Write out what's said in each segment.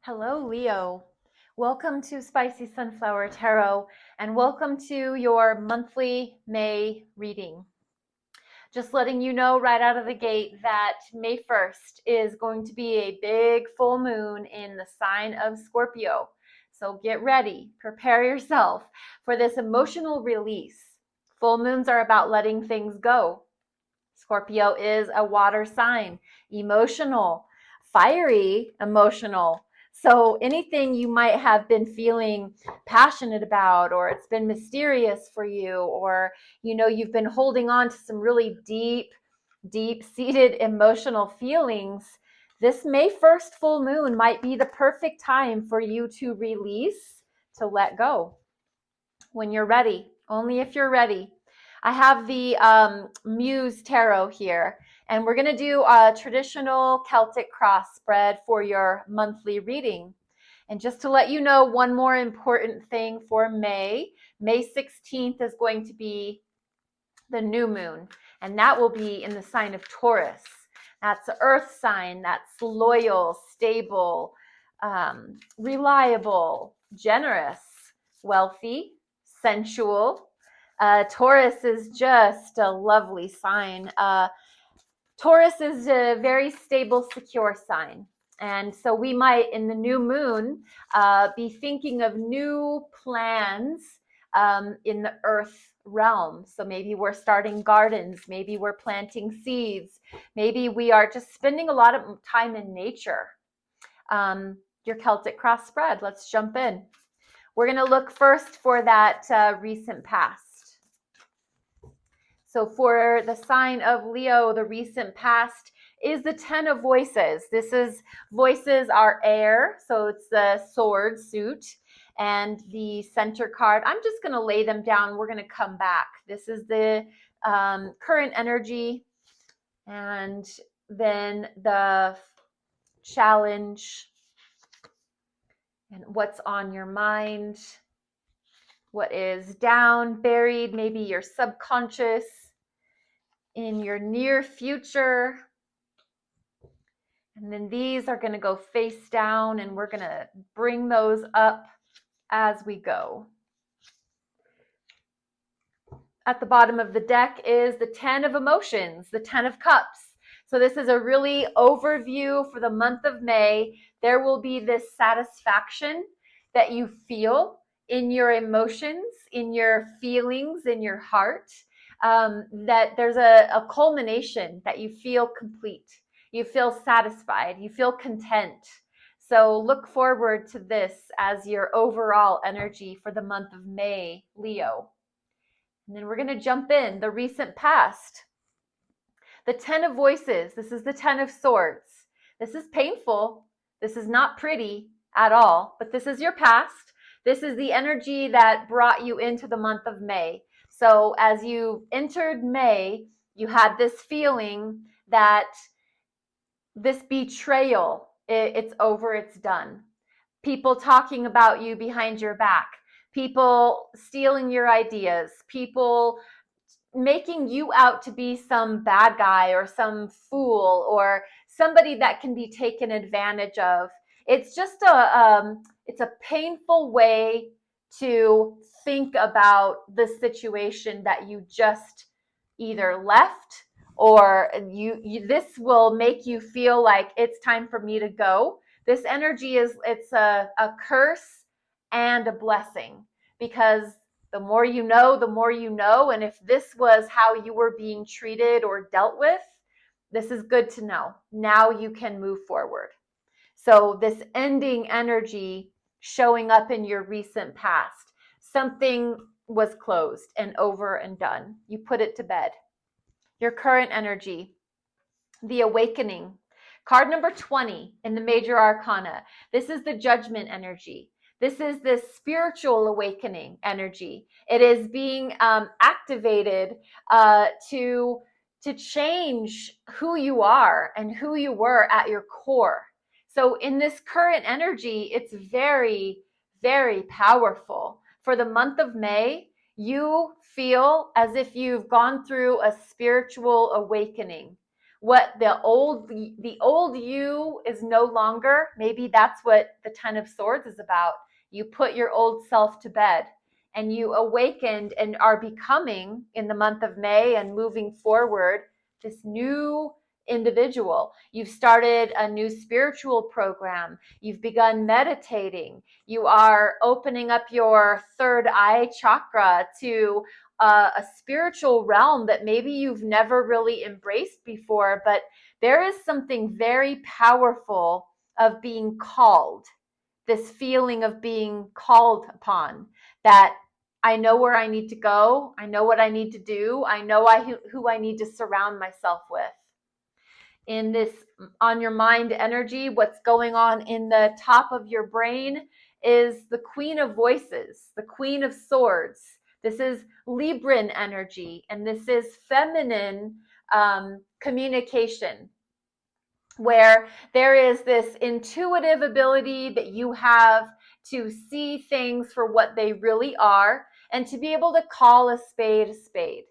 Hello, Leo. Welcome to Spicy Sunflower Tarot and welcome to your monthly May reading. Just letting you know right out of the gate that May 1st is going to be a big full moon in the sign of Scorpio. So get ready, prepare yourself for this emotional release. Full moons are about letting things go. Scorpio is a water sign, emotional, fiery, emotional. So anything you might have been feeling passionate about, or it's been mysterious for you, or you've been holding on to some really deep-seated emotional feelings, this May 1st full moon might be the perfect time for you to release, to let go when you're ready, only if you're ready. I have the MUSE tarot here, and we're going to do a traditional Celtic cross spread for your monthly reading. And just to let you know, one more important thing for May 16th is going to be the new moon, and that will be in the sign of Taurus. That's the earth sign, that's loyal, stable, reliable, generous, wealthy, sensual. Taurus is just a lovely sign. Taurus is a very stable, secure sign. And so we might, in the new moon, be thinking of new plans in the earth realm. So maybe we're starting gardens, maybe we're planting seeds, maybe we are just spending a lot of time in nature. Your Celtic cross spread, let's jump in. We're going to look first for that recent past. So for the sign of Leo, the recent past is the 10 of voices. Voices are air, so it's the sword suit. And the center card, I'm just going to lay them down. We're going to come back. This is the current energy. And then the challenge and what's on your mind. What is down, buried, maybe your subconscious, in your near future. And then these are going to go face down, and we're going to bring those up as we go. At the bottom of the deck is the 10 of emotions, the 10 of cups. So this is a really overview for the month of May. There will be this satisfaction that you feel in your emotions, in your feelings, in your heart, that there's a culmination, that you feel complete, you feel satisfied, you feel content. So look forward to this as your overall energy for the month of May, Leo. And then we're going to jump in the recent past. The 10 of voices. This is the 10 of swords. This is painful. This is not pretty at all, but this is your past. This is the energy that brought you into the month of May. So as you entered May, you had this feeling that this betrayal, it's over, it's done. People talking about you behind your back, people stealing your ideas, people making you out to be some bad guy or some fool or somebody that can be taken advantage of. It's just it's a painful way to think about the situation that you just either left, or this will make you feel like it's time for me to go. This energy it's a curse and a blessing, because the more you know, the more you know. And if this was how you were being treated or dealt with, this is good to know. Now you can move forward. So this ending energy showing up in your recent past, something was closed and over and done. You put it to bed. Your current energy, the awakening. Card number 20 in the major arcana. This is the judgment energy. This is this spiritual awakening energy. It is being activated to change who you are and who you were at your core. So in this current energy, it's very, very powerful. For the month of May, you feel as if you've gone through a spiritual awakening, what the old you is no longer. Maybe that's what the Ten of Swords is about. You put your old self to bed and you awakened and are becoming, in the month of May and moving forward, this new individual. You've started a new spiritual program. You've begun meditating. You are opening up your third eye chakra to a spiritual realm that maybe you've never really embraced before, but there is something very powerful of being called, this feeling of being called upon, that I know where I need to go. I know what I need to do. I know who I need to surround myself with. In this on your mind energy, what's going on in the top of your brain is the Queen of Voices, the Queen of Swords. This is Libran energy, and this is feminine communication, where there is this intuitive ability that you have to see things for what they really are and to be able to call a spade a spade.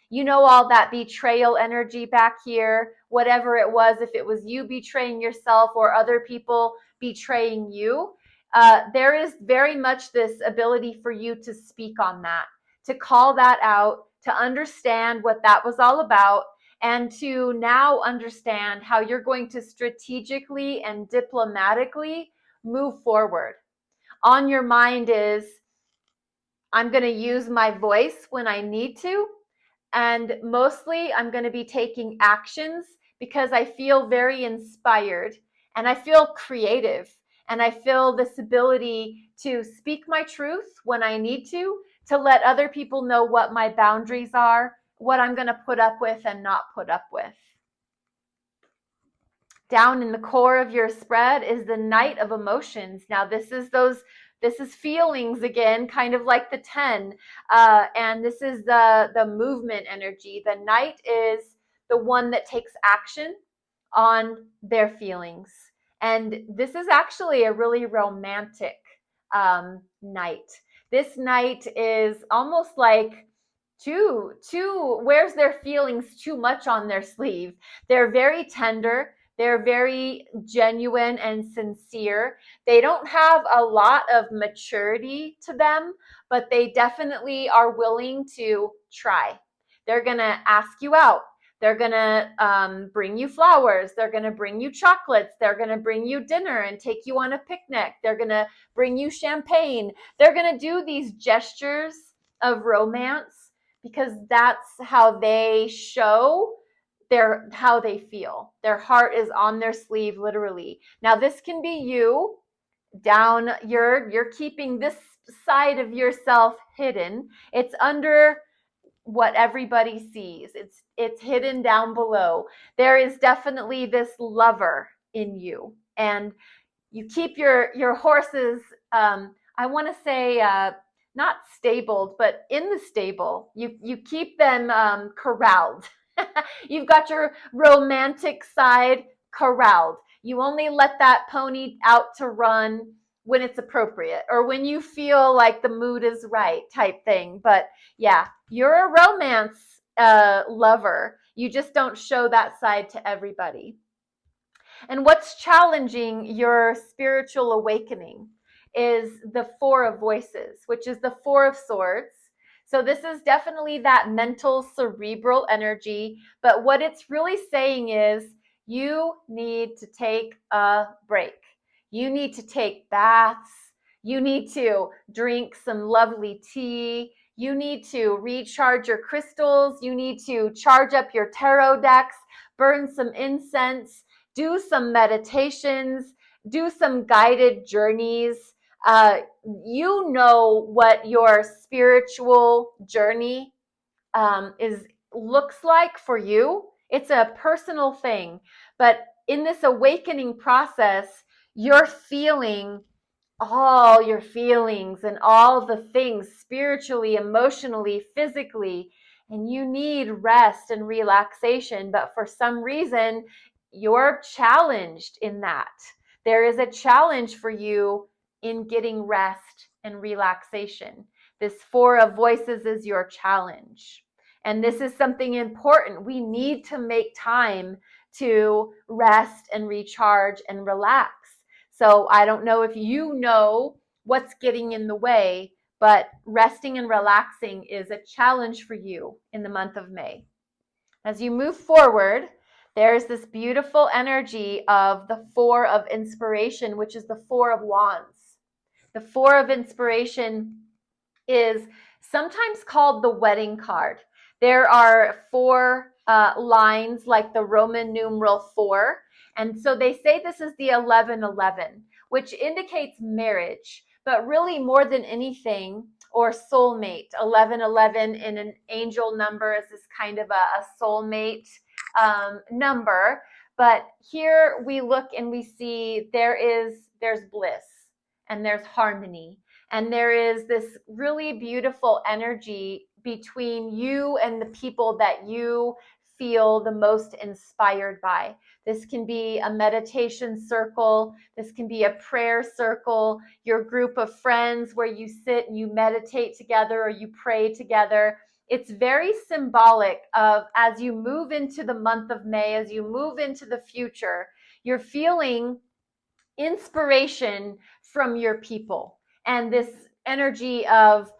You know, all that betrayal energy back here, whatever it was, if it was you betraying yourself or other people betraying you, there is very much this ability for you to speak on that, to call that out, to understand what that was all about, and to now understand how you're going to strategically and diplomatically move forward. On your mind is, I'm going to use my voice when I need to, and mostly I'm going to be taking actions because I feel very inspired and I feel creative and I feel this ability to speak my truth when I need to let other people know what my boundaries are, what I'm going to put up with and not put up with. Down in the core of your spread is the Knight of Emotions. Now this is feelings again, kind of like the 10, and this is the movement energy. The Knight is the one that takes action on their feelings, and this is actually a really romantic Knight. This Knight is almost like too wears their feelings too much on their sleeve. They're very tender. They're very genuine and sincere. They don't have a lot of maturity to them, but they definitely are willing to try. They're going to ask you out. They're going to bring you flowers. They're going to bring you chocolates. They're going to bring you dinner and take you on a picnic. They're going to bring you champagne. They're going to do these gestures of romance because that's how they show how they feel. Their heart is on their sleeve, literally. Now, this can be you down. You're keeping this side of yourself hidden. It's under what everybody sees. It's hidden down below. There is definitely this lover in you, and you keep your horses. I want to say not stabled, but in the stable. You keep them corralled. You've got your romantic side corralled. You only let that pony out to run when it's appropriate or when you feel like the mood is right, type thing. But yeah, you're a romance lover. You just don't show that side to everybody. And what's challenging your spiritual awakening is the Four of Voices, which is the Four of Swords. So this is definitely that mental, cerebral energy. But what it's really saying is you need to take a break. You need to take baths. You need to drink some lovely tea. You need to recharge your crystals. You need to charge up your tarot decks, burn some incense, do some meditations, do some guided journeys. You know what your spiritual journey looks like for you. It's a personal thing, but in this awakening process, you're feeling all your feelings and all the things spiritually, emotionally, physically, and you need rest and relaxation. But for some reason, you're challenged in that. There is a challenge for you in getting rest and relaxation. This Four of Voices is your challenge. And this is something important. We need to make time to rest and recharge and relax. So I don't know if you know what's getting in the way, but resting and relaxing is a challenge for you in the month of May. As you move forward, there's this beautiful energy of the Four of Inspiration, which is the Four of Wands. The Four of Inspiration is sometimes called the wedding card. There are four lines like the Roman numeral 4. And so they say this is the 1111, which indicates marriage, but really more than anything, or soulmate. 1111 in an angel number is this kind of a soulmate number. But here we look and we see there's bliss and there's harmony. And there is this really beautiful energy between you and the people that you feel the most inspired by. This can be a meditation circle. This can be a prayer circle, your group of friends where you sit and you meditate together or you pray together. It's very symbolic of, as you move into the month of May, as you move into the future, you're feeling inspiration from your people. And this energy of,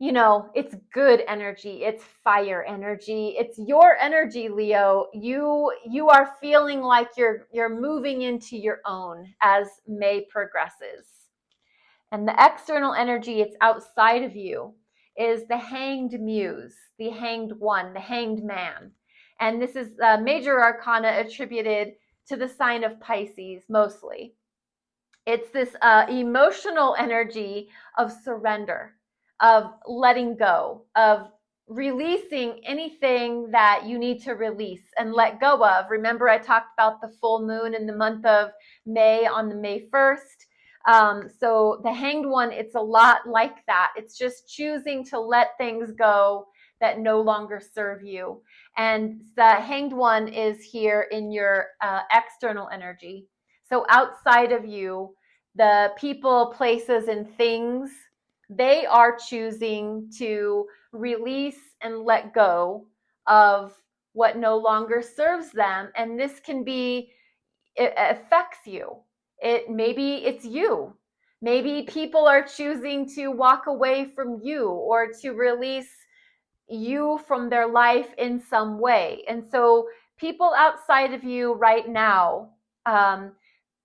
it's good energy, it's fire energy, it's your energy, Leo. You are feeling like you're moving into your own as May progresses. And the external energy, it's outside of you, is the hanged muse, the hanged one, the hanged man. And this is a major arcana attributed to the sign of Pisces mostly. It's this emotional energy of surrender, of letting go, of releasing anything that you need to release and let go of. Remember, I talked about the full moon in the month of May on the May 1st. So the hanged one, it's a lot like that. It's just choosing to let things go that no longer serve you. And the hanged one is here in your external energy. So outside of you, the people, places, and things, they are choosing to release and let go of what no longer serves them. And this can be, it affects you. Maybe it's you. Maybe people are choosing to walk away from you or to release you from their life in some way. And so people outside of you right now,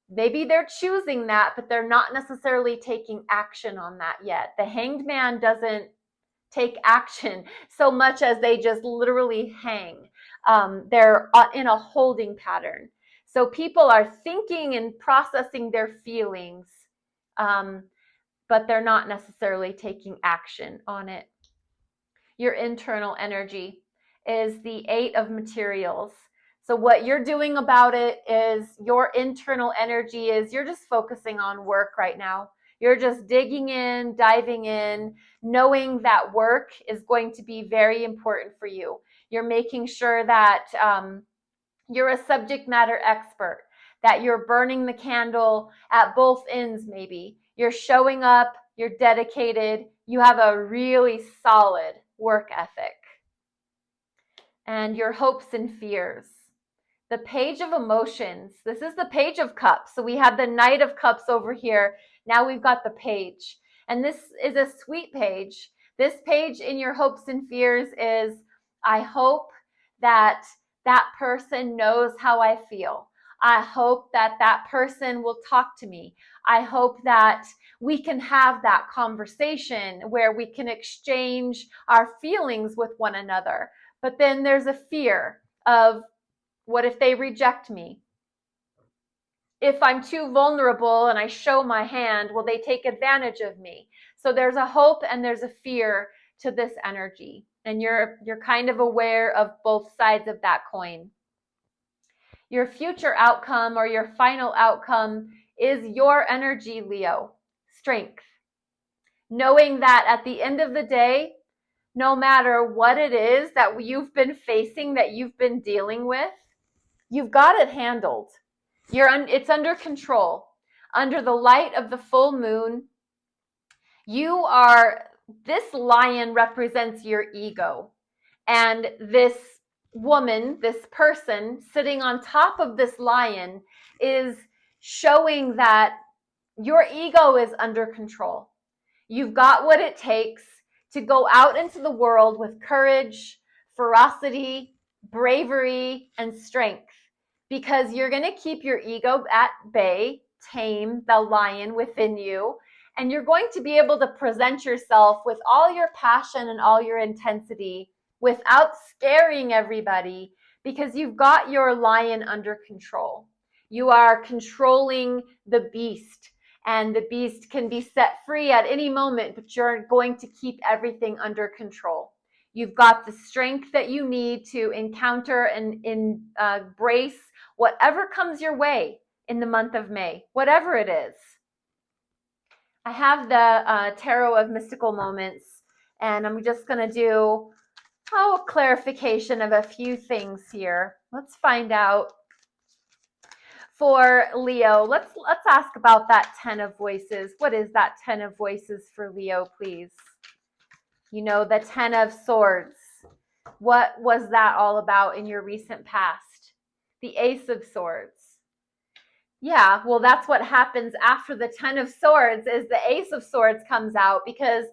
maybe they're choosing that, but they're not necessarily taking action on that yet. The hanged man doesn't take action so much as they just literally hang. They're in a holding pattern. So people are thinking and processing their feelings, but they're not necessarily taking action on it. Your internal energy is the 8 of materials. So what you're doing about it is your internal energy is you're just focusing on work right now. You're just digging in, diving in, knowing that work is going to be very important for you. You're making sure that you're a subject matter expert, that you're burning the candle at both ends maybe. You're showing up, you're dedicated, you have a really solid work ethic. And your hopes and fears. The Page of Emotions. This is the Page of Cups. So we have the Knight of Cups over here. Now we've got the Page. And this is a sweet page. This page in your hopes and fears is, I hope that that person knows how I feel. I hope that that person will talk to me. I hope that we can have that conversation where we can exchange our feelings with one another. But then there's a fear of, what if they reject me? If I'm too vulnerable and I show my hand, will they take advantage of me? So there's a hope and there's a fear to this energy. And you're kind of aware of both sides of that coin. Your future outcome or your final outcome is your energy, Leo. Strength. Knowing that at the end of the day, no matter what it is that you've been facing, that you've been dealing with, you've got it handled. It's under control. Under the light of the full moon, this lion represents your ego. And this woman, this person sitting on top of this lion is showing that your ego is under control. You've got what it takes to go out into the world with courage, ferocity, bravery, and strength, because you're going to keep your ego at bay, tame the lion within you, and you're going to be able to present yourself with all your passion and all your intensity without scaring everybody, because you've got your lion under control. You are controlling the beast, and the beast can be set free at any moment, but you're going to keep everything under control. You've got the strength that you need to encounter and embrace whatever comes your way in the month of May, whatever it is. I have the Tarot of Mystical Moments, and I'm just going to do a clarification of a few things here. Let's find out. For Leo, let's ask about that 10 of Voices. What is that 10 of Voices for Leo, please? You know, the 10 of Swords. What was that all about in your recent past? The Ace of Swords. Yeah, well, that's what happens after the 10 of Swords is the Ace of Swords comes out, because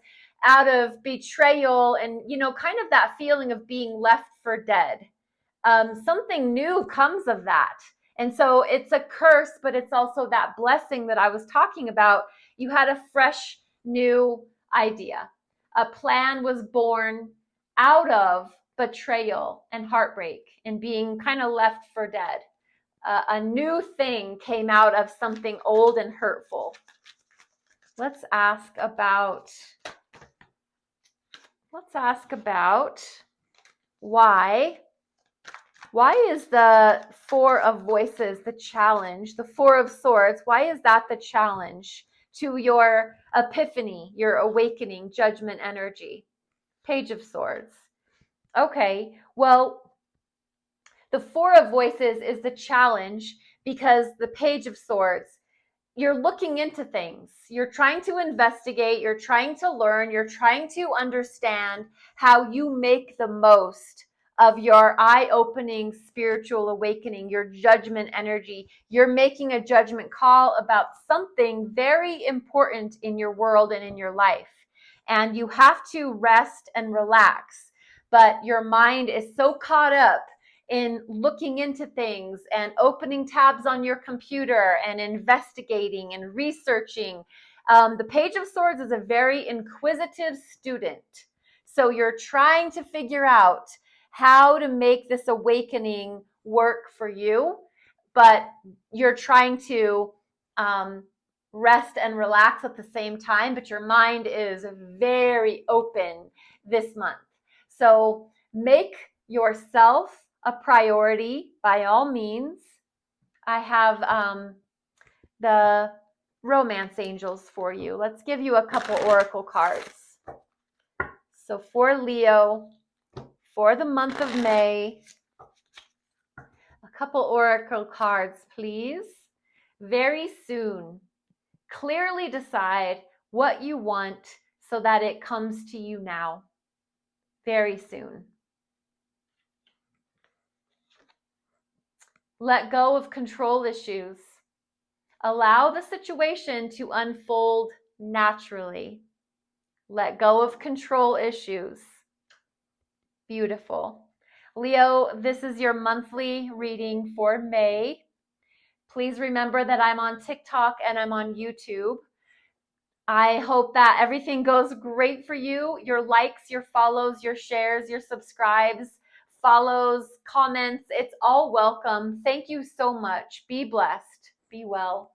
out of betrayal and, you know, kind of that feeling of being left for dead, something new comes of that. And so it's a curse, but it's also that blessing that I was talking about. You had a fresh, new idea. A plan was born out of betrayal and heartbreak and being kind of left for dead. A new thing came out of something old and hurtful. Let's ask about why. Why is the Four of Voices the challenge? The Four of Swords, why is that the challenge to your epiphany, your awakening, judgment energy? Page of Swords. Okay, well, the Four of Voices is the challenge because the Page of Swords, you're looking into things. You're trying to investigate. You're trying to learn. You're trying to understand how you make the most of your eye-opening spiritual awakening, your judgment energy. You're making a judgment call about something very important in your world and in your life. And you have to rest and relax. But your mind is so caught up in looking into things and opening tabs on your computer and investigating and researching. The Page of Swords is a very inquisitive student. So you're trying to figure out how to make this awakening work for you, but you're trying to rest and relax at the same time, but your mind is very open this month. So make yourself a priority by all means. I have the romance angels for you. Let's give you a couple oracle cards. So for Leo, for the month of May, a couple oracle cards, please. Very soon, clearly decide what you want so that it comes to you now. Very soon. Let go of control issues. Allow the situation to unfold naturally. Let go of control issues. Beautiful. Leo, this is your monthly reading for May. Please remember that I'm on TikTok and I'm on YouTube. I hope that everything goes great for you. Your likes, your follows, your shares, your subscribes, follows, comments, it's all welcome. Thank you so much. Be blessed. Be well.